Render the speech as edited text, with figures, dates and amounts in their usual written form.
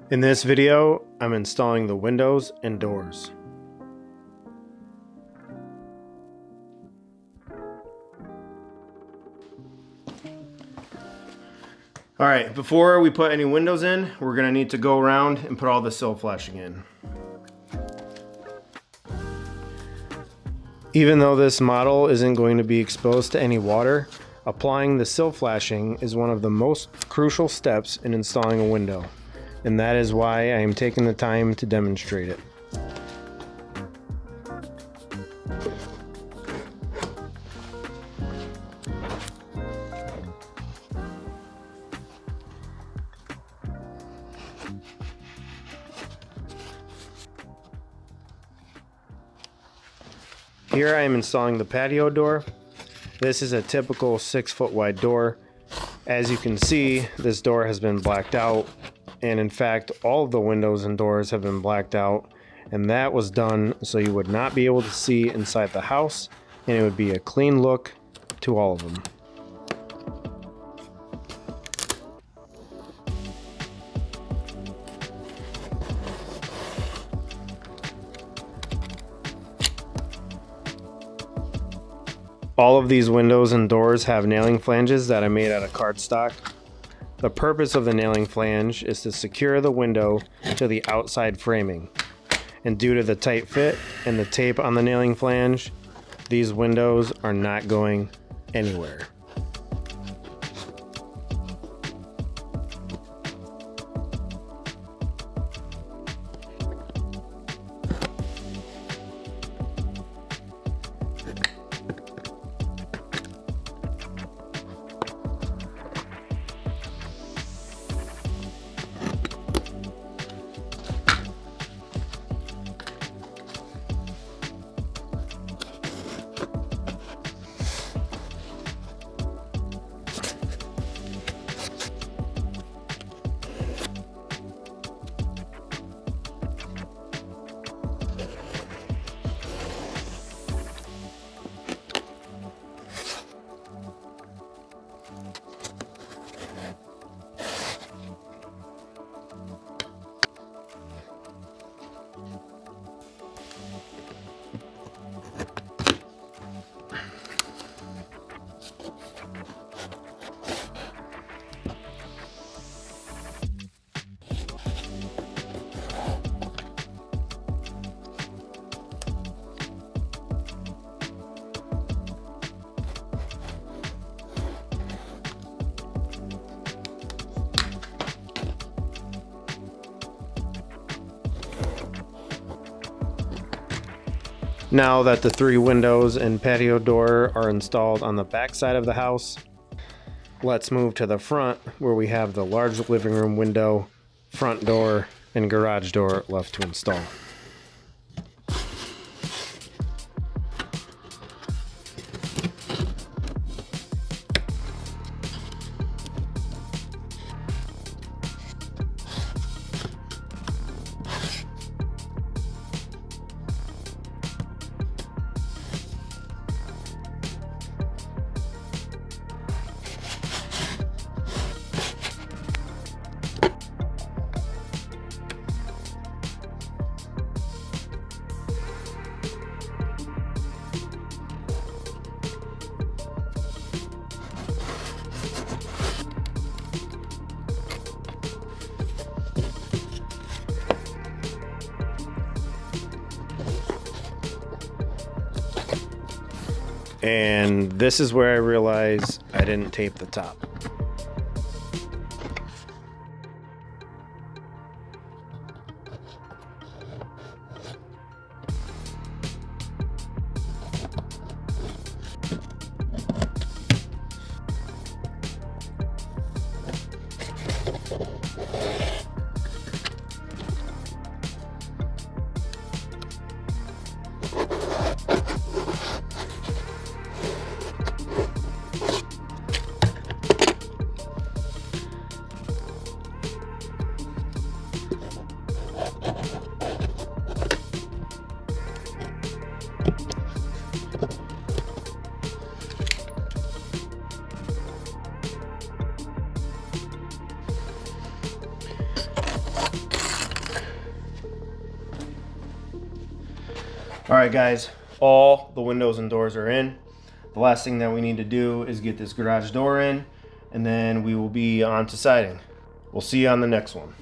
In this video, I'm installing the windows and doors. Alright, before we put any windows in, we're going to need to go around and put all the sill flashing in. Even though this model isn't going to be exposed to any water, applying the sill flashing is one of the most crucial steps in installing a window, and that is why I am taking the time to demonstrate it. Here I am installing the patio door. This is a typical 6-foot wide door. As you can see, this door has been blacked out, and in fact all of the windows and doors have been blacked out, and that was done so you would not be able to see inside the house, and it would be a clean look to all of them. All of these windows and doors have nailing flanges that I made out of cardstock. The purpose of the nailing flange is to secure the window to the outside framing. And due to the tight fit and the tape on the nailing flange, these windows are not going anywhere. Now that the 3 windows and patio door are installed on the back side of the house, let's move to the front where we have the large living room window, front door, and garage door left to install. And this is where I realized I didn't tape the top. All right, guys, all the windows and doors are in. The last thing that we need to do is get this garage door in, and then we will be on to siding. We'll see you on the next one.